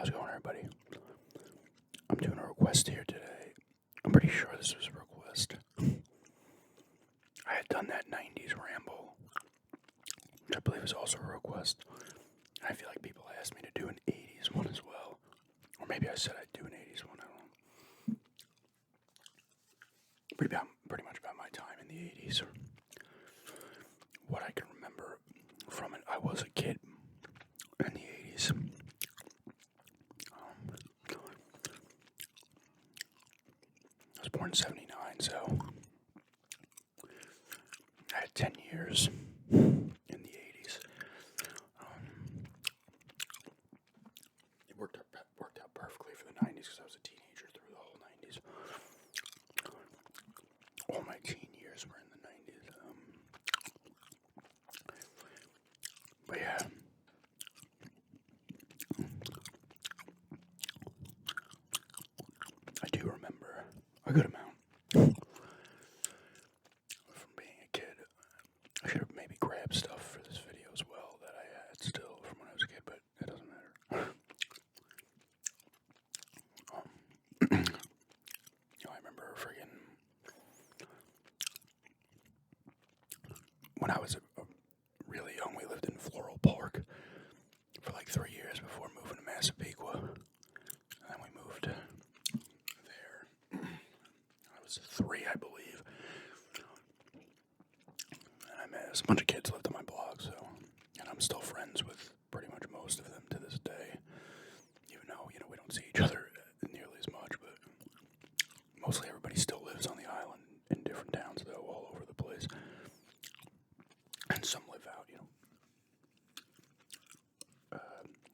How's it going, everybody? I'm doing a request here today. I'm pretty sure this was a request. I had done that 90s Ramble, which I believe is also a request. I feel like people asked me to do an 80s one as well. Or maybe I said I'd do an 80s one, I don't know. Pretty much about my time in the 80s. Or what I can remember from it. I was a kid in the 80s. I was born in 79, so I had 10 years in the 80s. It worked out perfectly for the 90s because I was a teenager through the whole 90s. All my teen years were in the 90s. But yeah. I do remember a good amount from being a kid. I should have maybe grabbed stuff for this video as well that I had still from when I was a kid, but it doesn't matter. I remember friggin' when I was really young, we lived in Floral Park for like 3 years before moving to Massapequa. And then we moved there. I was 3, I believe. And I met a bunch of kids lived on my block, and I'm still friends with pretty much most of them to this day. Even though, we don't see each other nearly as much, but mostly everybody still lives on the island in different towns, though, all over the place. And some live out,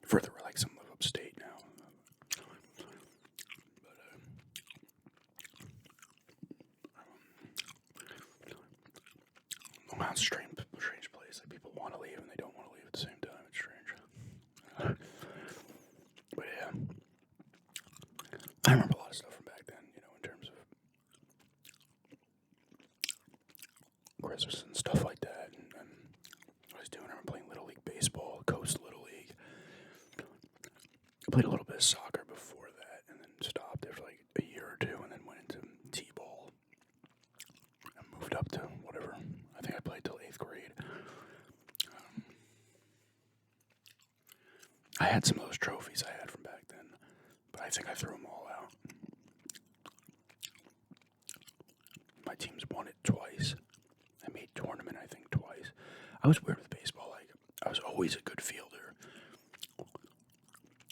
further, like some live upstate now. Long Island's a strange place. Like, people want to leave and they don't want to leave at the same time. It's strange. But yeah, I remember a lot of stuff from back then, in terms of Christmas and stuff like that. And what I was doing, I remember playing Little League Baseball, Coast Little League. I played a little bit of soccer before that, and then stopped after like a year or two, and then went into t-ball. I moved up to whatever. I think I played till 8th grade. I had some of those trophies I had from back then, but I think I threw them all out. My team's won it twice. I made tournament, I think, twice. I was weird with baseball. Like, I was always a good fielder.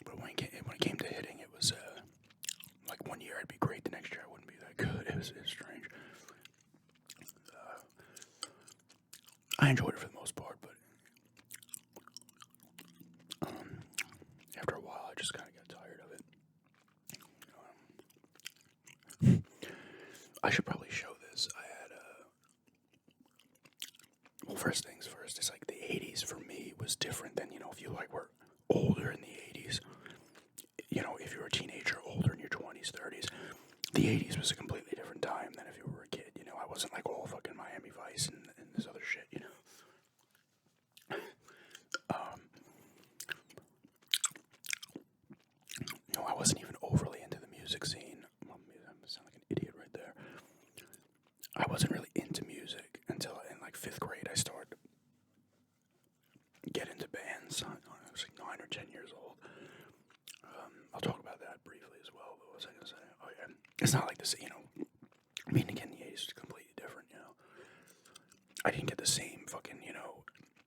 But when it came to hitting, it was, like, one year I'd be great, the next year I wouldn't be that good. It was strange. I enjoyed it for the most part, but after a while, I just kind of got tired of it. I should probably show this. I had well, first things first. It's like the 80s for me was different than, if you like were older in the 80s. If you were a teenager, older in your 20s, 30s. The 80s was a completely different time than if you were a kid. I wasn't like all fucking Miami Vice and this other shit, I wasn't even overly into the music scene. Well, I sound like an idiot right there. I wasn't really into music until in like 5th grade I started to get into bands. I was like 9 or 10 years old. I'll talk about that briefly as well, but what was I going to say? Oh yeah, it's not like this, being a kid in the 80s was completely different, I didn't get the same fucking,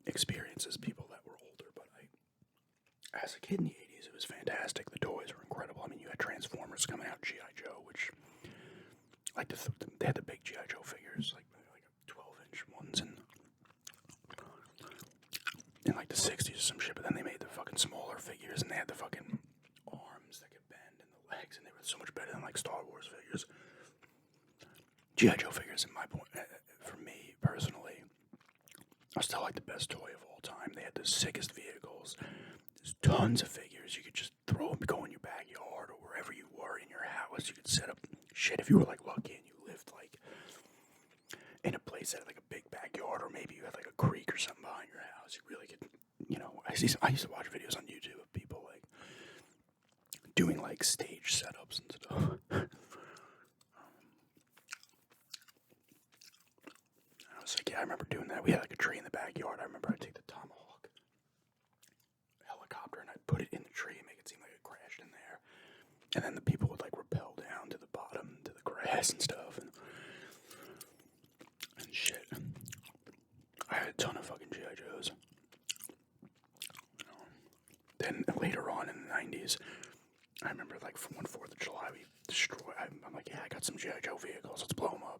experience as people that were older, but as a kid in the 80s, it was fantastic. The toys were incredible. I mean, you had Transformers coming out, G.I. Joe, which, like, they had the big G.I. Joe figures, like 12-inch ones, in like the 60s or some shit, but then they made the fucking smaller figures, and they had the fucking arms that could bend, and the legs, and they were so much better than, like, Star Wars figures. G.I. Joe figures, in my point, for me, personally, are still, like, the best toy of all time. They had the sickest vehicles. There's tons of figures. You could just throw them, go in your backyard or wherever you were in your house. You could set up shit if you were like lucky and you lived like in a place that had like a big backyard, or maybe you had like a creek or something behind your house. You really could, I used to watch videos on YouTube of people like doing like stage setups and stuff. I was like, yeah, I remember doing that. We had like a tree in the backyard. I remember I'd take the Tomahawk helicopter and I'd put it in the tree and make it seem like it crashed in there. And then the people would like rappel down to the bottom, to the grass and stuff and shit. I had a ton of fucking G.I. Joes. Then later on in the 90s, I remember like from one 4th of July, we destroyed. I'm like, yeah, I got some G.I. Joe vehicles. Let's blow them up.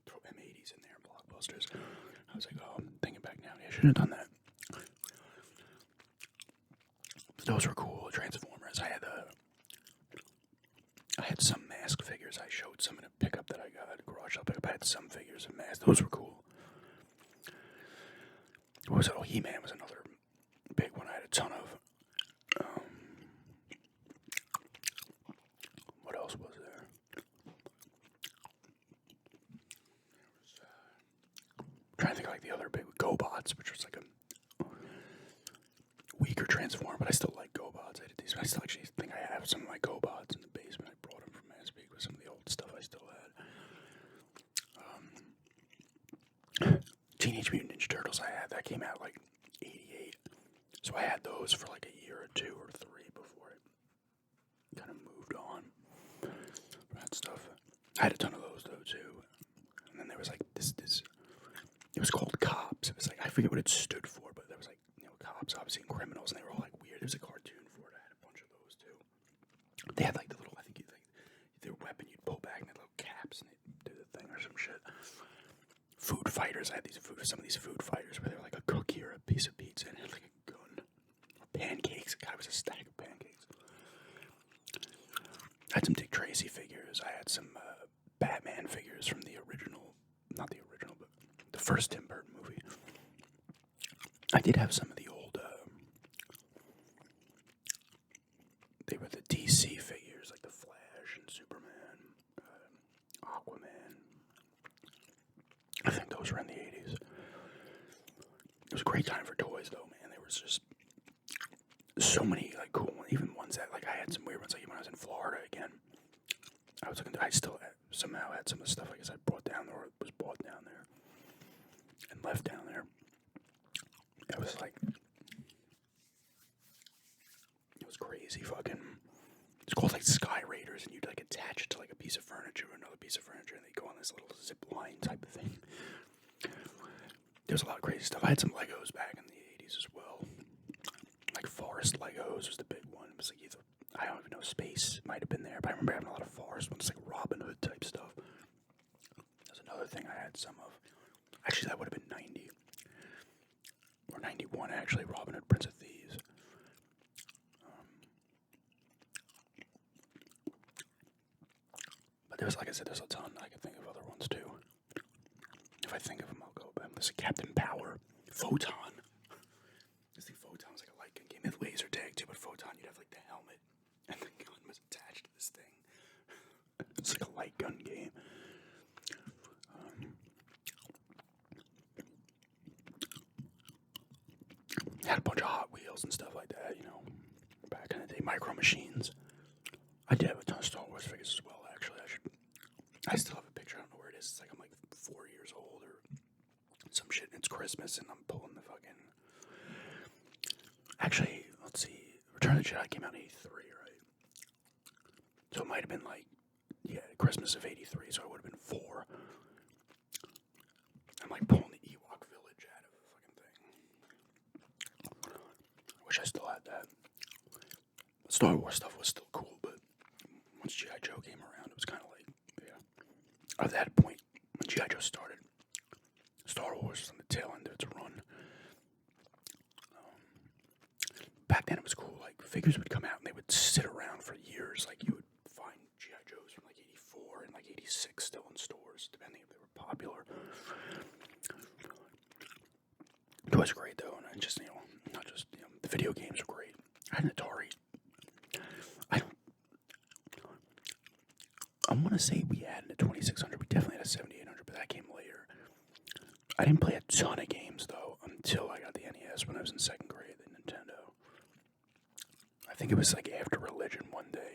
Throw M80's in there, blockbusters. I was like, oh, I'm thinking back now. Yeah, I should have done that. Those were cool. Transformers. I had some mask figures. I showed some in a pickup that I got. A garage sale pickup. I had some figures of masks. Those were cool. What was it? Oh, He-Man was another big one. I had a ton of. What else was there? Trying to think of like the other big GoBots, which was like a weaker transform, but I still like GoBots. I did these. I still actually think I have some of my GoBots in the basement. I brought them from Masspeak with some of the old stuff I still had. Teenage Mutant Ninja Turtles I had, that came out like 88. So I had those for like a year or 2 or 3 before I kind of moved on from that stuff. I had a ton of those though too. And then there was like this it was called Cops. It was like, I forget what it stood for, but there was like, cops obviously and criminals, and they were all like weird. There was a cartoon for it. I had a bunch of those too. They had like the little, I think their weapon you'd pull back and they had little caps and they'd do the thing or some shit. Food fighters. I had some of these food fighters where they were like a cookie or a piece of pizza and it had like a gun. Or pancakes. A guy was a stack of pancakes. I had some Dick Tracy figures. I had some Batman figures from the original, not the original, but the first Tim Burton movie. I did have some of the old, they were the DC figures, like the Flash and Superman, Aquaman. I think those were in the 80s. It was a great time for toys, though, man. There was just so many, like, cool ones. Even ones that, like, I had some weird ones, like, when I was in Florida again. I still somehow had some of the stuff, I guess, I brought down or was bought down there and left down there. It was like, it was crazy fucking, it's called like Sky Raiders, and you'd like attach it to like a piece of furniture or another piece of furniture, and they go on this little zip line type of thing. There's a lot of crazy stuff. I had some Legos back in the 80s as well. Like Forest Legos was the big one. It was like either, I don't even know, Space might have been there, but I remember having a lot of Forest ones, like Robin Hood type stuff. That's another thing I had some of. Actually, that would have been 90. Or 91, actually, Robin Hood, Prince of Thieves. But there's, like I said, there's a ton. I can think of other ones, too. If I think of them, I'll go back. There's a Captain Power. Photon. I think Photon's like a light gun game. It had laser tag, too, but Photon, you'd have, like, the helmet. And the gun was attached to this thing. It's like a light gun game. Had a bunch of Hot Wheels and stuff like that, back in the day. Micro Machines. I did have a ton of Star Wars figures as well, actually. I still have a picture. I don't know where it is. It's like I'm like 4 years old or some shit, and it's Christmas, and I'm pulling the fucking... Actually, let's see. Return of the Jedi came out in 83, right? So it might have been like, Christmas of 83, so I would have been 4. I'm like pulling the Ewok Village out of the fucking thing. I wish I still had that. Star Wars stuff was still cool, but once G.I. Joe came around, it was kind of like, at that point, when G.I. Joe started, Star Wars was on the tail end of its run. Back then it was cool, like, figures would come out and they would sit around for years. Like, you would find G.I. Joes from like 84 and like 86 still in stores, depending if they were popular. It was great though, and just, not just, the video games were great. I had an Atari. I'm gonna say we had a 2600. We definitely had a 7800, but that came later. I didn't play a ton of games though until I got the NES when I was in 2nd grade, the Nintendo. I think it was like after Religion one day.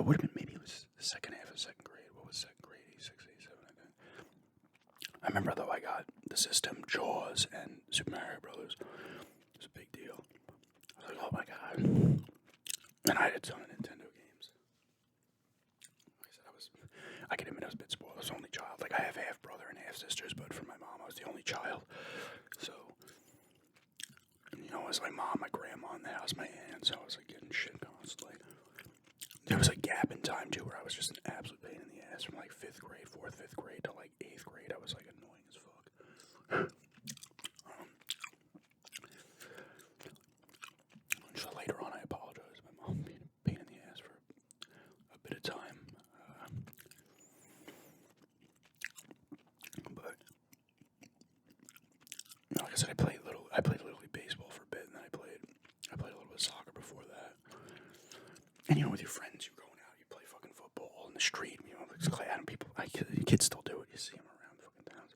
it would have been, maybe it was the second half of second grade. What was second grade? 86, 87, I think. I remember, though, I got the system, Jaws, and Super Mario Brothers. It was a big deal. I was like, oh my god. And I had a ton of Nintendo games. Like I said, I can admit I was a bit spoiled. I was the only child. Like, I have half brother and half sisters, but for my mom, I was the only child. So, you know, it was my mom, my grandma in the house, my aunt, so I was like getting shit constantly. There was a gap in time too where I was just an absolute pain in the ass from like 5th grade, 4th, 5th grade to like 8th grade. I was like annoying as fuck. So later on, I apologized. My mom being a pain in the ass for a bit of time. But like I said, I played little league baseball for a bit, and then I played a little bit of soccer before that. And you know, with your friends, you're going out, you play fucking football in the street. You know, it's and people, kids still do it. You see them around fucking towns.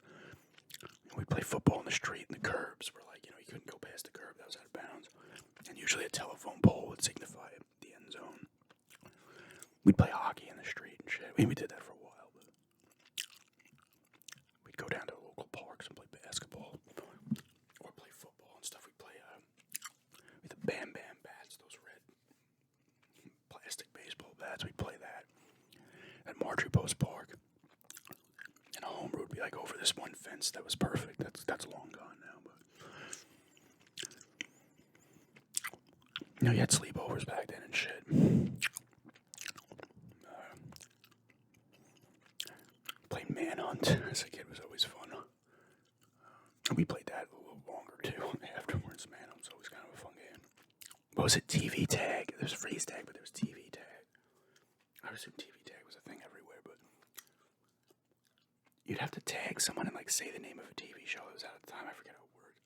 We play football in the street, and the curbs were like, you know, you couldn't go past the curb; that was out of bounds. And usually a telephone pole would signify the end zone. We'd play hockey in the street and shit. I mean, we did that for a while, but we'd go down to local parks and play basketball or play football and stuff. We'd play with the Bam Bam bats, those red plastic baseball bats. We'd play that at Marjorie Post Park. And a home road would be like over this one fence that was perfect. That's long gone now, but you know, you had sleepovers back then and shit. Playing Manhunt as a kid was always fun. And we played that a little longer too afterwards. Manhunt's always kind of a fun game. What was it? TV tag. There was freeze tag, but there was TV tag. I assume TV tag was a thing everywhere, but you'd have to tag someone and like say the name of a TV show that was out at the time. I forget how it worked.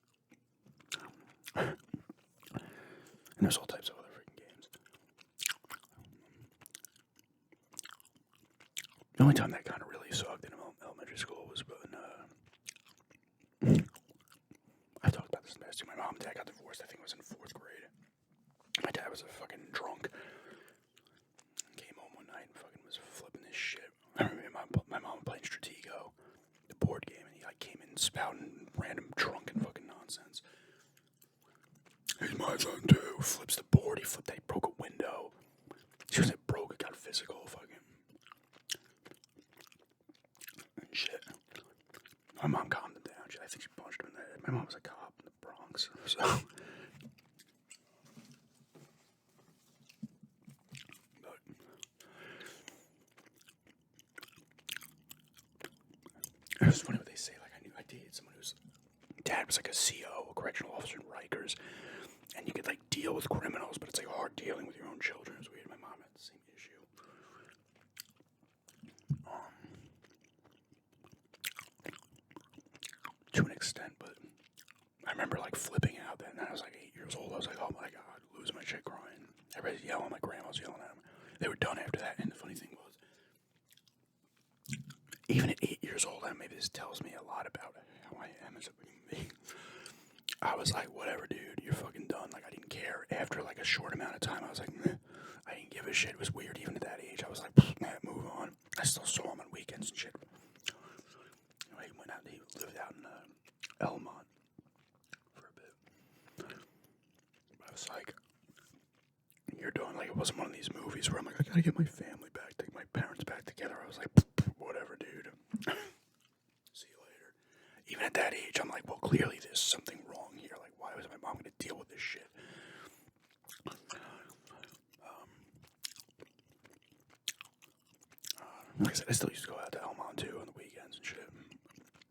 And there's all types of other freaking games. The only time that kind of really sucked in elementary school was when I talked about this in the past too. My mom and dad got divorced. I think it was in 4th grade. My dad was a fucking drunk. Came home one night and fucking was flipping this shit. I remember my mom playing Stratego, the board game, and he like came in spouting random drunken fucking nonsense. He's my son too. Flips the board. He flipped that. He broke a window. She wasn't broke. It got physical. Fucking and shit. My mom calmed him down. I think she punched him in the head. My mom was a cop in the Bronx, so. But it was funny what they say. Like I dated someone whose dad was like a CO, a correctional officer in Rikers. And you could like deal with criminals, but it's like hard dealing with your own children. It's weird. My mom had the same issue. To an extent, but I remember like flipping out then. I was like 8 years old. I was like, oh my god, losing my shit, crying. Everybody's yelling. My grandma was yelling at me. They were done after that. And the funny thing was, even at 8 years old, and maybe this tells me a lot about how I am as a being. I was like, whatever, dude, you're fucking done. Like, I didn't care. After, like, a short amount of time, I was like, meh. I didn't give a shit. It was weird, even at that age. I was like, move on. I still saw him on weekends and shit. You know, he went out, he lived out in Elmont for a bit. I was like, you're done. Like, it wasn't one of these movies where I'm like, I gotta get my family back, take my parents back together. I was like, whatever, dude. See you later. Even at that age, I'm like, well, clearly there's something wrong here. Like, why was my mom going to deal with this shit? Like I said, I still used to go out to Elmont, too, on the weekends and shit.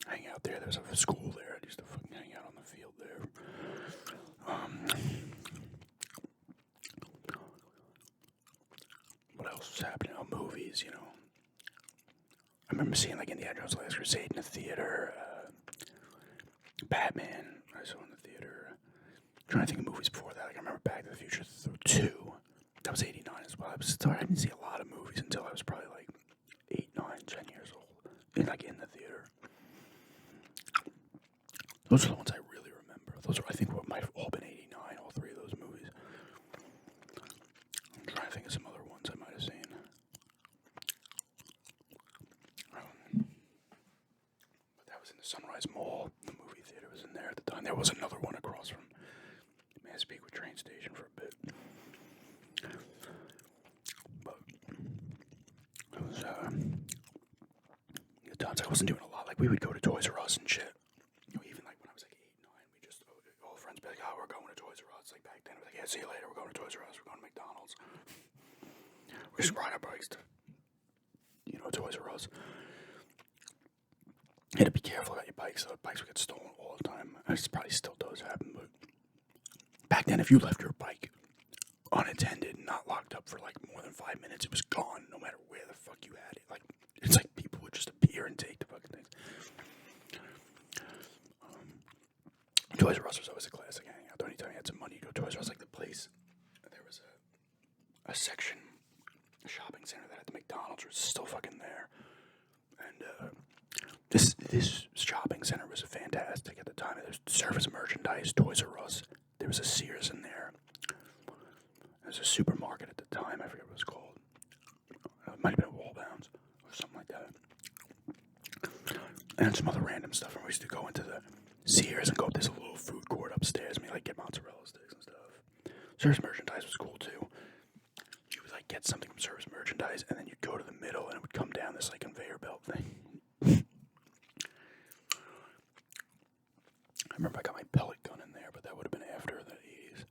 Hang out there. There's a school there. I used to fucking hang out on the field there. What else was happening? Oh, movies, you know. I remember seeing, like, Indiana Jones' Last Crusade in the theater. Batman, I saw in the theater. I'm trying to think of movies before that. Like, I remember Back to the Future 2. That was 89 as well. I didn't see a lot of movies until I was probably, like, 8, 9, 10 years old. In the theater. Those are the ones I really remember. Those are, I think, what might have all been 89, all three of those movies. I'm trying to think of some other ones I might have seen. was, the times I wasn't doing a lot. Like, we would go to Toys R Us and shit. Even like when I was like 8, 9, we just, all the friends would be like, oh, we're going to Toys R Us. Like, back then, it was like, yeah, see you later, we're going to Toys R Us, we're going to McDonald's. We just ride our bikes to, Toys R Us. You had to be careful about your bikes, though. Bikes would get stolen all the time. It probably still does happen, but back then, if you left your bike unattended, not locked up for like more than 5 minutes, it was gone, no matter where the fuck you had it. Like, it's like people would just appear and take the fucking things. Toys R Us was always a classic hangout. The only time you had some money, you go to Toys R Us. Like the place, there was a section, a shopping center that had the McDonald's, was still fucking there, and this shopping center was fantastic at the time. There was service merchandise, Toys R Us. There was a Sears in there. There was a supermarket at the time. I forget what it was called. It might have been a Wallbounds or something like that. And some other random stuff. And we used to go into the Sears and go up this little food court upstairs and we like get mozzarella sticks and stuff. Service merchandise was cool too. You would like get something from service merchandise and then you'd go to the middle and it would come down this like conveyor belt thing. I remember I got my pellet gun in there, but that would have been after the 80s.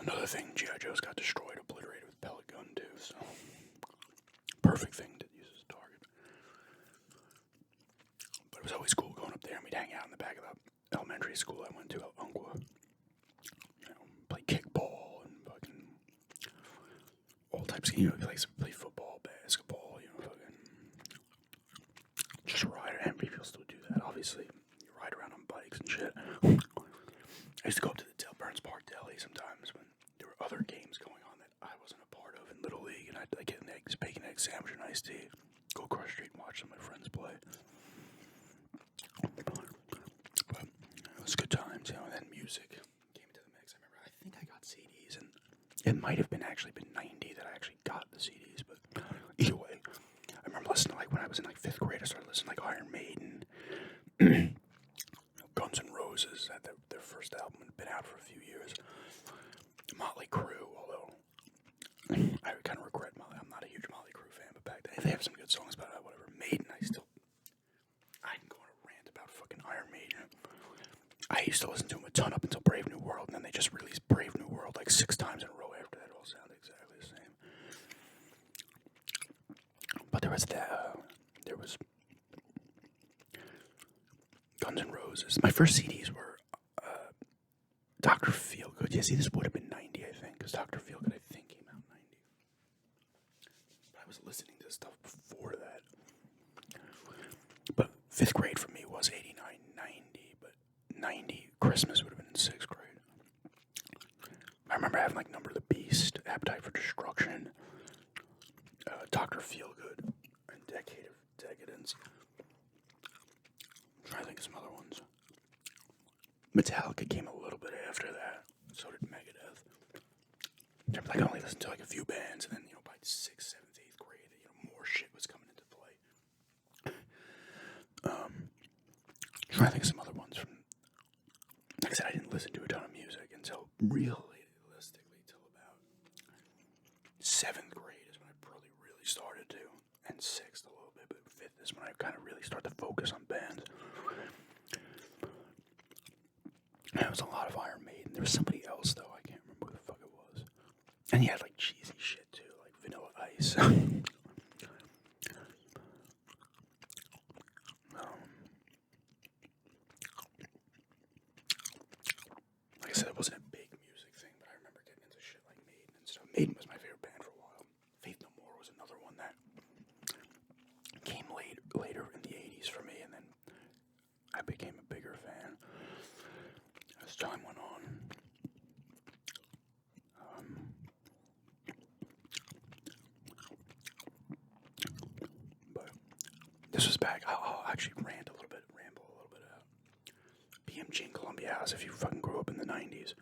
Another thing, G.I. Joe's got destroyed, obliterated with pellet gun too, so perfect thing to use as a target. But it was always cool going up there and we'd hang out in the back of the elementary school I went to, Umpqua. Play kickball and fucking all types of, play football, basketball, fucking just ride. And people still do that, obviously. You ride around on bikes and shit. I used to go up to the Burns Park Deli sometimes when there were other games going on that I wasn't a part of in Little League, and I'd get an bacon egg sandwich and iced tea, go across the street and watch some of my friends play. But it was good times, and then music came into the mix. I think I got CDs, and it might have been 90 that I actually got the CDs, but either way, I remember listening to, like, when I was in, like, 5th grade, I started listening to, like, Iron Maiden, Guns N' Roses, their first album had been out for a few years, Motley Crue, although I kind of regret Motley. I'm not a huge Motley Crue fan, but back then, they have some good songs about it, whatever. Maiden, I can go on a rant about fucking Iron Maiden. I used to listen to them a ton up until Brave New World, and then they just released Brave New World like 6 times in a row after that. It all sounded exactly the same. But there was Guns N' Roses. My first CDs were Dr. Feelgood. Yeah, see, this would have been 90, I think, because Dr. Feelgood, I think, came out in 90. But I was listening to stuff before that. But 5th grade for me was 89, 90, but 90, Christmas would have been in 6th grade. I remember having, like, Number of the Beast, Appetite for Destruction, Dr. Feelgood, and Decade of Decadence. I'm trying to think of some other ones. Metallica came a little bit after that. So did Megadeth. I could only listen to like a few bands, and then by 6th, 7th, 8th grade, more shit was coming into play. Trying to think of some other ones from. Like I said, I didn't listen to a ton of music until realistically till about 7th grade is when I probably really started to, and 6th a little bit, but 5th is when I kind of really started to focus on bands. And it was a lot of Iron Maiden. There was somebody else, though. I can't remember who the fuck it was. And he had, like, cheesy shit, too. Like Vanilla Ice. Like I said, it wasn't a big music thing, but I remember getting into shit like Maiden and stuff. Maiden was my favorite band for a while. Faith No More was another one that came later in the 80s for me, and then I became a bigger fan as time went on. But this was back. I'll actually ramble a little bit out. BMG and Columbia House, if you fucking grew up in the 90s,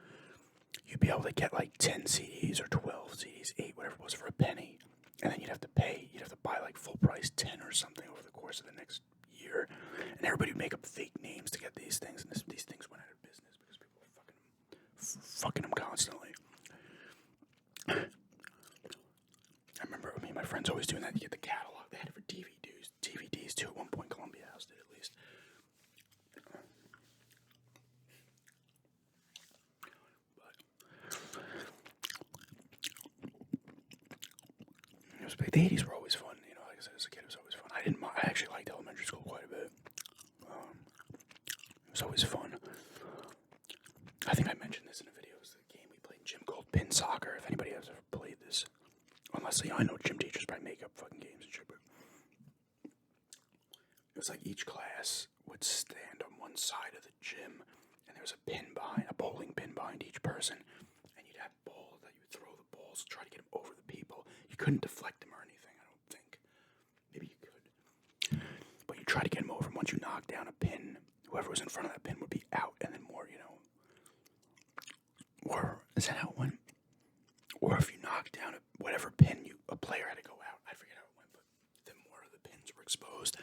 you'd be able to get like 10 CDs or 12 CDs, 8, whatever it was, for a penny. And then you'd have to buy like full price 10 or something over the course of the next year. And everybody would make up fake names to get these things. And these things went out of business because people were fucking them constantly. friends always doing that to get the catalog. They had it for DVDs too. At one point, Columbia House did at least. It was big. The 80s were always fun. You know, like I said, as a kid, it was always fun. I actually liked elementary school quite a bit. It was always fun. I think I mentioned this in a video. It was the game we played in gym called Pin Soccer. If anybody has ever played this. Unless, I know gym teachers probably make up fucking games and shit, but it was like each class would stand on one side of the gym, and there was a bowling pin behind each person, and you'd have balls that you would throw the balls to try to get them over the people. You couldn't deflect them or anything, I don't think. Maybe you could. But you try to get them over, and once you knock down a pin, whoever was in front of that pin would be out, and then more, or is that how it went? Or if you knocked down whatever pin a player had to go out. I forget how it went, but then more of the pins were exposed.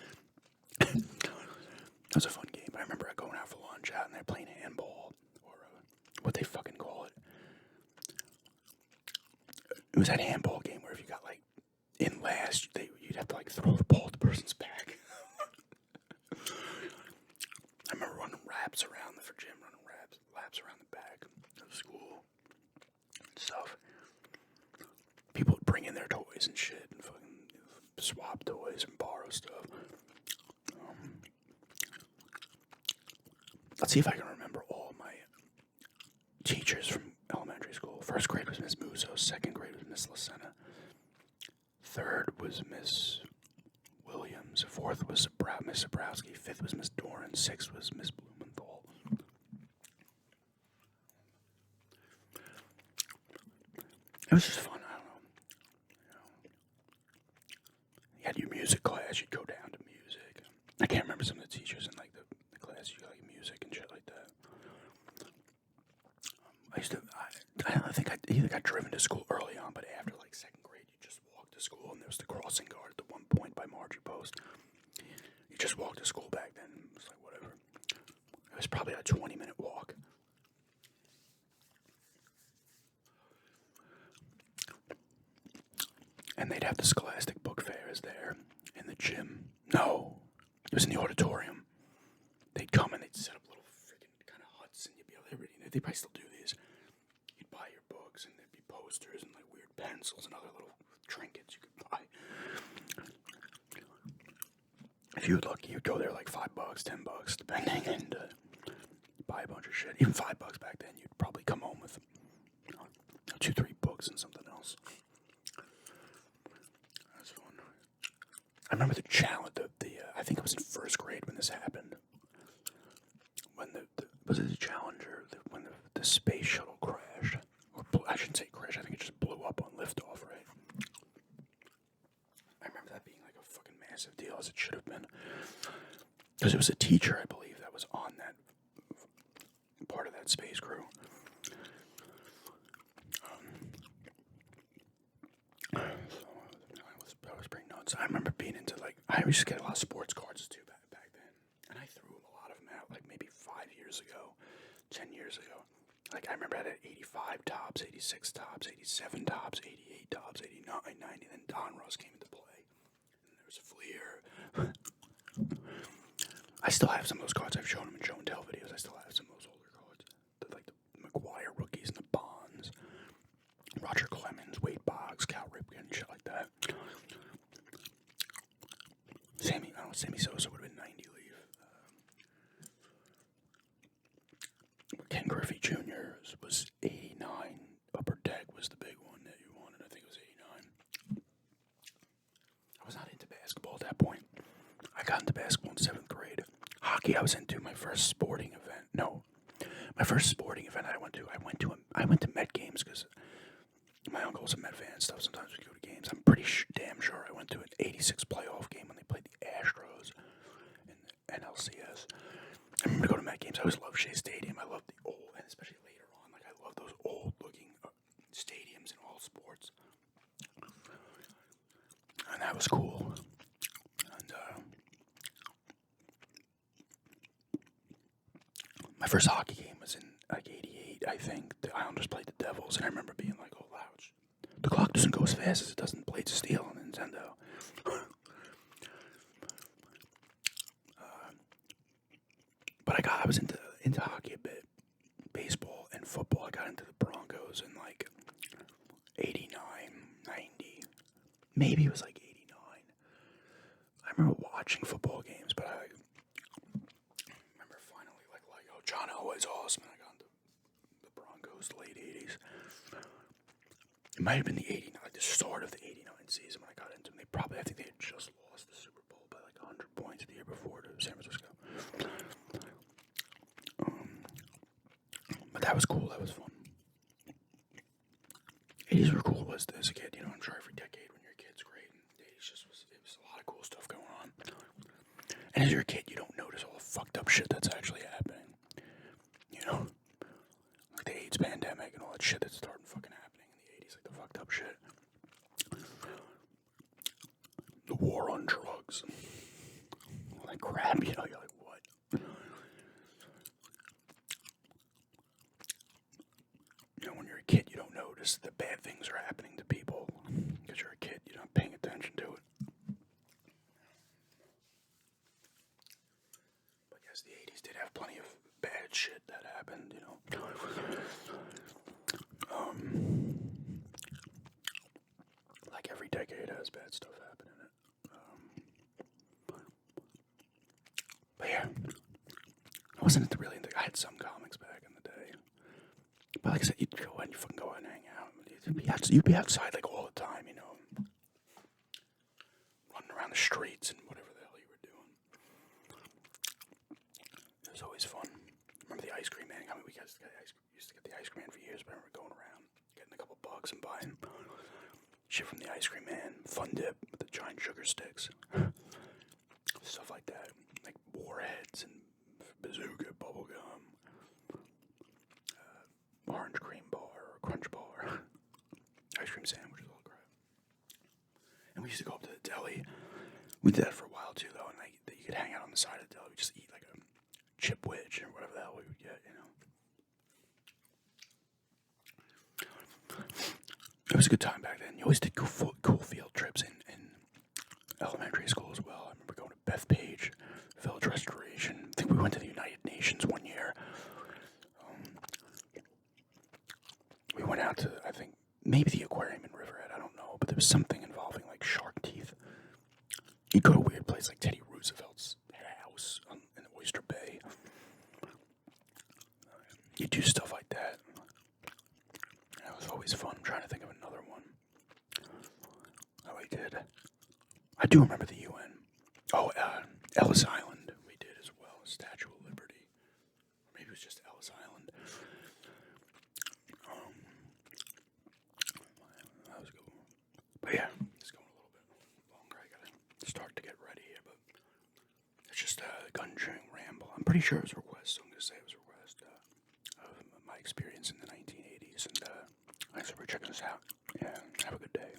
That was a fun game. I remember going out for lunch out and they're playing handball, or what they fucking call it. It was that handball game where if you got in last, you'd have to throw the ball at the person's back. I remember running laps around the gym, laps around the back of school and stuff. People would bring in their toys and shit and fucking swap toys and borrow stuff. Let's see if I can remember all my teachers from elementary school. First grade was Miss Musso. Second grade was Miss Lacena. Third was Miss Williams. Fourth was Miss Zabrowski. Fifth was Miss Doran. Sixth was Miss Blumenthal. It was just fun. I don't know. You had your music class. You'd go down to music. I can't remember some of the teachers in the class. You got music and shit like that. I think I either got driven to school early on, but after second grade, you just walked to school, and there was the crossing guard at the one point by Margie Post. You just walked to school back then. It was whatever. It was probably a 20-minute walk. And they'd have the Scholastic book fairs there in the gym. No, it was in the auditorium. They'd come and they'd set up little freaking kind of huts, and you'd be able to read. They probably still do these. You'd buy your books, and there'd be posters and weird pencils and other little trinkets you could buy. If you were lucky, you'd go there $5, $10, depending, and buy a bunch of shit. Even $5 back then, you'd probably come home with 2-3 books and something else. That's fun. I remember the challenge. I think it was in first grade when this happened. When was it the Challenger? When the space shuttle crashed, or I shouldn't say crashed. I think it just blew up on liftoff, right? I remember that being a fucking massive deal, as it should have been, because it was a teacher, I believe, that was on that part of that space crew. That was pretty nuts. I remember being into I used to get a lot of sports cards too back then, and I threw a lot of them out maybe 5 years ago, 10 years ago. I remember I had 85 tops, 86 tops, 87 tops, 88 tops, 89, 90, then Don Ross came into play, and there was a Fleer. I still have some of those cards. I've shown them in show and tell videos. I still have some of those older cards, the McGuire rookies and the Bonds, Roger Clemens, Wade Boggs, Cal Ripken, shit like that. Sammy Sosa would have been 90 leave. Ken Griffey Jr. was 89. Upper Deck was the big one that you wanted. I think it was 89. I was not into basketball at that point. I got into basketball in 7th grade. Hockey, I was into my first sporting event. No, my first sporting event I went to Met games because my uncle was a Met fan and stuff. Sometimes we go to games. I'm pretty damn sure I went to an 86 playoff game when they played the Astros in NLCS. I remember going to Met games. I always loved Shea Stadium. I loved the old, and especially later on, I love those old-looking stadiums in all sports. And that was cool. And my first hockey game was in 88, I think. The Islanders played the Devils, and I remember being oh, wow, the clock doesn't go as fast as it does in Blades of Steel, and Nintendo. But I was into hockey a bit, baseball and football. I got into the Broncos in like 89, 90. Maybe it was like 89. I remember watching football games, but I remember finally like oh, John Elway's awesome, and I got into the Broncos late 80s. It might have been the 89, like the start of the 89 season when I got into them. I think they had just lost the Super Bowl by like 100 points the year before to San Francisco. But that was cool, that was fun. 80s were cool as a kid, you know, I'm sure every decade when you're a kid's great. And the 80s it was a lot of cool stuff going on. And as you're a kid, you don't notice all the fucked up shit that's actually happening. You know? Like the AIDS pandemic and all that shit that's starting fucking happening in the 80s, like the fucked up shit. The war on drugs. All that crap, you know, you're like, what? You know, when you're a kid, you don't notice the bad things are happening to people. Because you're a kid, you're not paying attention to it. But yes, the 80s did have plenty of bad shit that happened, you know. Like every decade has bad stuff happen in it. But yeah, I wasn't really into. I had some comics back in the day, but like I said, you'd go and you fucking go out and hang out. You'd be outside like all the time, you know, running around the streets and whatever the hell you were doing. It was always fun. Remember the ice cream man? I mean, we used to get the ice cream man for years, but I remember going around getting a couple bucks and buying shit from the ice cream man, Fun Dip with the giant sugar sticks, stuff like that, like Warheads and Bazooka bubblegum, orange cream bar or crunch bar, ice cream sandwiches, all crap. And we used to go up to the deli. We did that for a while too, though, and like you could hang out on the side of the deli. We just eat like a chip wedge or whatever the hell we would get, you know. It was a good time back then. You always did cool field trips in elementary school as well. I remember going to Bethpage, Village Restoration. I think we went to the United Nations one year. We went out to, I think, maybe the aquarium in Riverhead. I don't know, but there was something involving like shark teeth. You'd go to a weird place like Teddy Roosevelt's house in Oyster Bay. You do stuff like that. It was always fun. I'm trying to think of another one. Oh, we did. I do remember the UN. Oh, Ellis Island. We did as well. Statue of Liberty. Or maybe it was just Ellis Island. That was good. But yeah, it's going a little bit longer. I gotta start to get ready here, but it's just a gun chewing ramble. I'm pretty sure it was a request, so I'm gonna say it was a request of my experience in the 1980s. And thanks for checking us out. Yeah, have a good day.